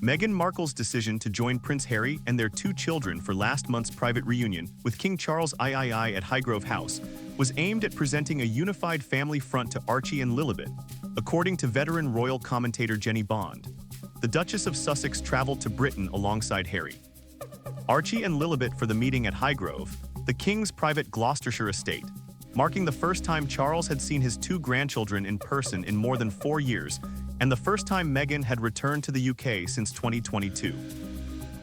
Meghan Markle's decision to join Prince Harry and their two children for last month's private reunion with King Charles III at Highgrove House was aimed at presenting a unified family front to Archie and Lilibet, according to veteran royal commentator Jenny Bond. The Duchess of Sussex traveled to Britain alongside Harry, Archie and Lilibet for the meeting at Highgrove, the King's private Gloucestershire estate, marking the first time Charles had seen his two grandchildren in person in more than 4 years, and the first time Meghan had returned to the UK since 2022.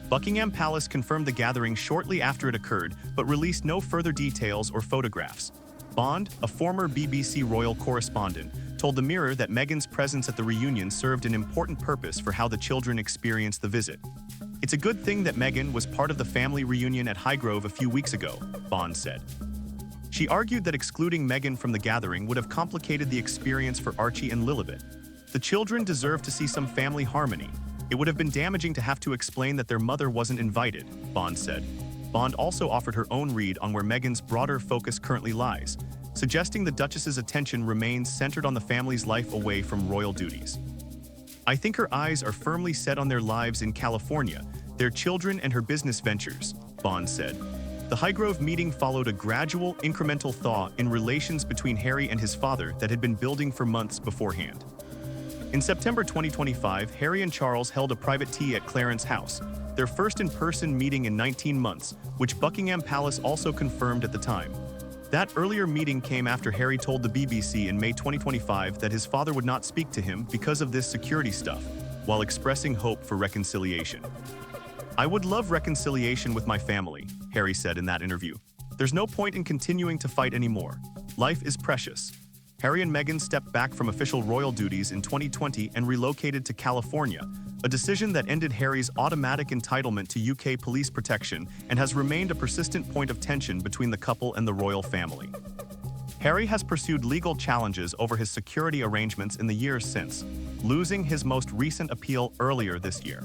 Buckingham Palace confirmed the gathering shortly after it occurred, but released no further details or photographs. Bond, a former BBC royal correspondent, told the Mirror that Meghan's presence at the reunion served an important purpose for how the children experienced the visit. "It's a good thing that Meghan was part of the family reunion at Highgrove a few weeks ago," Bond said. She argued that excluding Meghan from the gathering would have complicated the experience for Archie and Lilibet. "The children deserve to see some family harmony. It would have been damaging to have to explain that their mother wasn't invited," Bond said. Bond also offered her own read on where Meghan's broader focus currently lies, suggesting the Duchess's attention remains centered on the family's life away from royal duties. "I think her eyes are firmly set on their lives in California, their children and her business ventures," Bond said. The Highgrove meeting followed a gradual, incremental thaw in relations between Harry and his father that had been building for months beforehand. In September 2025, Harry and Charles held a private tea at Clarence House, their first in-person meeting in 19 months, which Buckingham Palace also confirmed at the time. That earlier meeting came after Harry told the BBC in May 2025 that his father would not speak to him because of this security stuff, while expressing hope for reconciliation. "I would love reconciliation with my family," Harry said in that interview. "There's no point in continuing to fight anymore. Life is precious." Harry and Meghan stepped back from official royal duties in 2020 and relocated to California, a decision that ended Harry's automatic entitlement to UK police protection and has remained a persistent point of tension between the couple and the royal family. Harry has pursued legal challenges over his security arrangements in the years since, losing his most recent appeal earlier this year.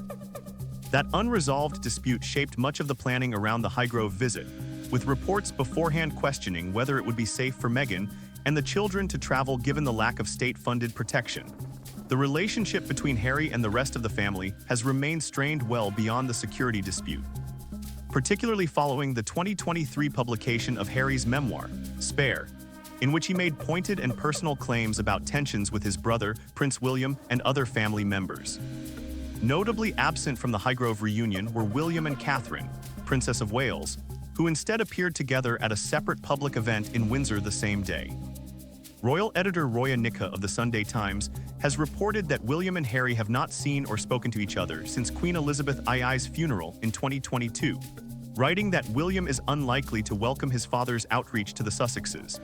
That unresolved dispute shaped much of the planning around the Highgrove visit, with reports beforehand questioning whether it would be safe for Meghan and the children to travel given the lack of state-funded protection. The relationship between Harry and the rest of the family has remained strained well beyond the security dispute, particularly following the 2023 publication of Harry's memoir, Spare, in which he made pointed and personal claims about tensions with his brother, Prince William, and other family members. Notably absent from the Highgrove reunion were William and Catherine, Princess of Wales, who instead appeared together at a separate public event in Windsor the same day. Royal editor Roya Nika of the Sunday Times has reported that William and Harry have not seen or spoken to each other since Queen Elizabeth II's funeral in 2022, writing that William is unlikely to welcome his father's outreach to the Sussexes.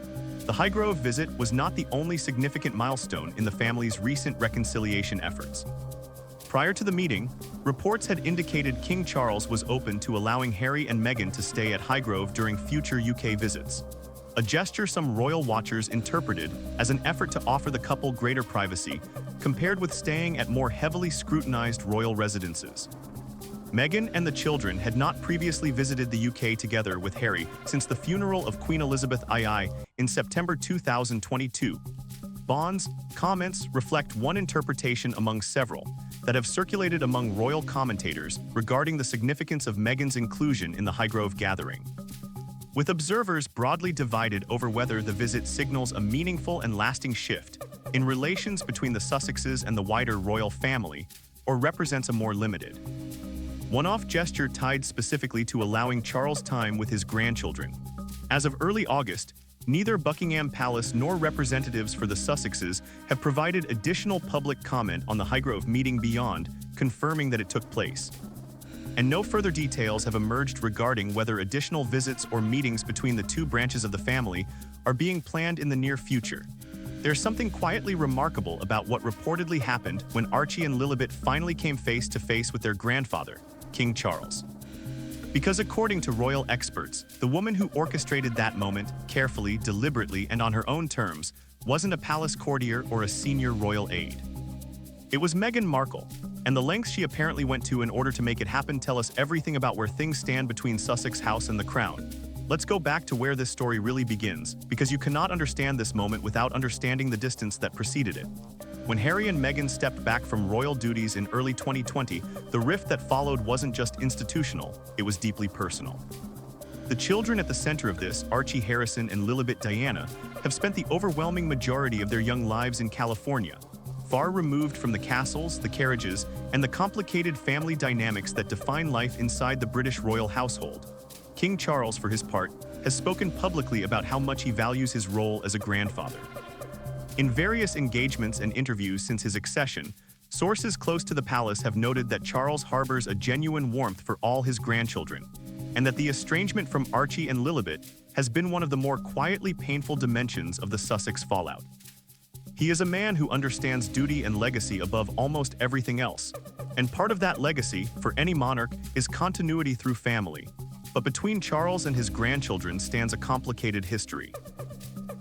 The Highgrove visit was not the only significant milestone in the family's recent reconciliation efforts. Prior to the meeting, reports had indicated King Charles was open to allowing Harry and Meghan to stay at Highgrove during future UK visits, a gesture some royal watchers interpreted as an effort to offer the couple greater privacy, compared with staying at more heavily scrutinized royal residences. Meghan and the children had not previously visited the UK together with Harry since the funeral of Queen Elizabeth II in September 2022. Bond's comments reflect one interpretation among several that have circulated among royal commentators regarding the significance of Meghan's inclusion in the Highgrove gathering, with observers broadly divided over whether the visit signals a meaningful and lasting shift in relations between the Sussexes and the wider royal family, or represents a more limited, one-off gesture tied specifically to allowing Charles time with his grandchildren. As of early August, neither Buckingham Palace nor representatives for the Sussexes have provided additional public comment on the Highgrove meeting beyond confirming that it took place. And no further details have emerged regarding whether additional visits or meetings between the two branches of the family are being planned in the near future. There's something quietly remarkable about what reportedly happened when Archie and Lilibet finally came face to face with their grandfather, King Charles. Because according to royal experts, the woman who orchestrated that moment, carefully, deliberately, and on her own terms, wasn't a palace courtier or a senior royal aide. It was Meghan Markle, and the lengths she apparently went to in order to make it happen tell us everything about where things stand between Sussex House and the Crown. Let's go back to where this story really begins, because you cannot understand this moment without understanding the distance that preceded it. When Harry and Meghan stepped back from royal duties in early 2020, the rift that followed wasn't just institutional, it was deeply personal. The children at the center of this, Archie Harrison and Lilibet Diana, have spent the overwhelming majority of their young lives in California, far removed from the castles, the carriages, and the complicated family dynamics that define life inside the British royal household. King Charles, for his part, has spoken publicly about how much he values his role as a grandfather. In various engagements and interviews since his accession, sources close to the palace have noted that Charles harbors a genuine warmth for all his grandchildren, and that the estrangement from Archie and Lilibet has been one of the more quietly painful dimensions of the Sussex fallout. He is a man who understands duty and legacy above almost everything else, and part of that legacy, for any monarch, is continuity through family. But between Charles and his grandchildren stands a complicated history.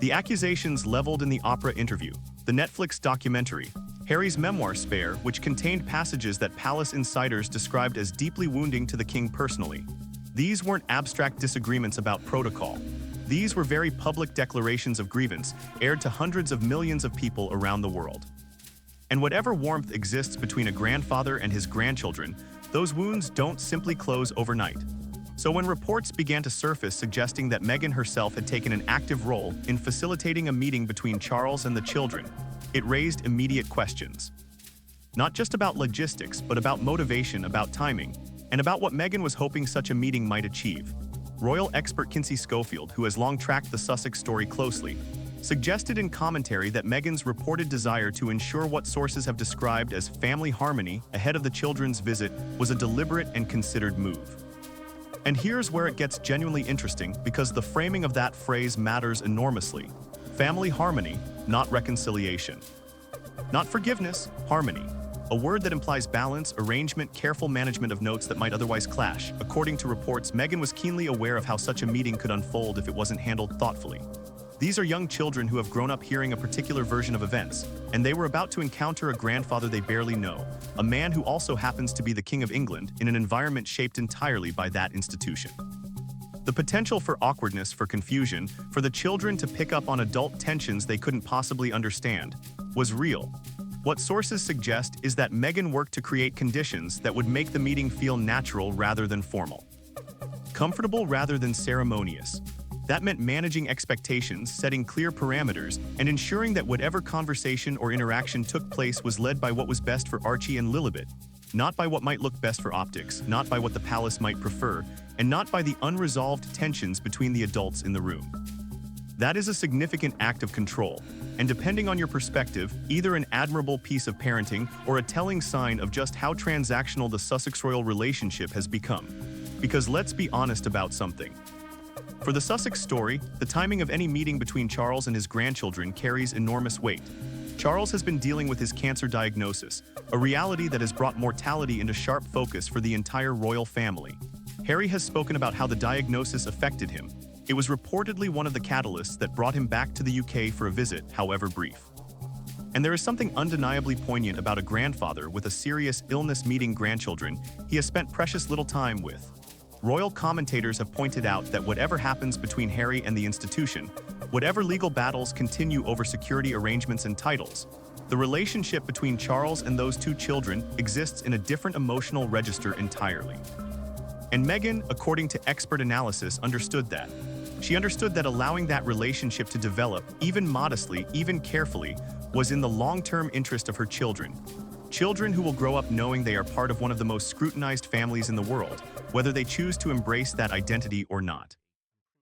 The accusations leveled in the Oprah interview, the Netflix documentary, Harry's memoir Spare, which contained passages that palace insiders described as deeply wounding to the king personally. These weren't abstract disagreements about protocol. These were very public declarations of grievance, aired to hundreds of millions of people around the world. And whatever warmth exists between a grandfather and his grandchildren, those wounds don't simply close overnight. So when reports began to surface suggesting that Meghan herself had taken an active role in facilitating a meeting between Charles and the children, it raised immediate questions. Not just about logistics, but about motivation, about timing, and about what Meghan was hoping such a meeting might achieve. Royal expert Kinsey Schofield, who has long tracked the Sussex story closely, suggested in commentary that Meghan's reported desire to ensure what sources have described as family harmony ahead of the children's visit was a deliberate and considered move. And here's where it gets genuinely interesting, because the framing of that phrase matters enormously. Family harmony, not reconciliation. Not forgiveness, harmony. A word that implies balance, arrangement, careful management of notes that might otherwise clash. According to reports, Meghan was keenly aware of how such a meeting could unfold if it wasn't handled thoughtfully. These are young children who have grown up hearing a particular version of events, and they were about to encounter a grandfather they barely know, a man who also happens to be the King of England in an environment shaped entirely by that institution. The potential for awkwardness, for confusion, for the children to pick up on adult tensions they couldn't possibly understand, was real. What sources suggest is that Meghan worked to create conditions that would make the meeting feel natural rather than formal, comfortable rather than ceremonious. That meant managing expectations, setting clear parameters, and ensuring that whatever conversation or interaction took place was led by what was best for Archie and Lilibet, not by what might look best for optics, not by what the palace might prefer, and not by the unresolved tensions between the adults in the room. That is a significant act of control, and depending on your perspective, either an admirable piece of parenting or a telling sign of just how transactional the Sussex royal relationship has become. Because let's be honest about something. For the Sussex story, the timing of any meeting between Charles and his grandchildren carries enormous weight. Charles has been dealing with his cancer diagnosis, a reality that has brought mortality into sharp focus for the entire royal family. Harry has spoken about how the diagnosis affected him. It was reportedly one of the catalysts that brought him back to the UK for a visit, however brief. And there is something undeniably poignant about a grandfather with a serious illness meeting grandchildren he has spent precious little time with. Royal commentators have pointed out that whatever happens between Harry and the institution, whatever legal battles continue over security arrangements and titles, the relationship between Charles and those two children exists in a different emotional register entirely. And Meghan, according to expert analysis, understood that. She understood that allowing that relationship to develop, even modestly, even carefully, was in the long-term interest of her children. Children who will grow up knowing they are part of one of the most scrutinized families in the world, whether they choose to embrace that identity or not.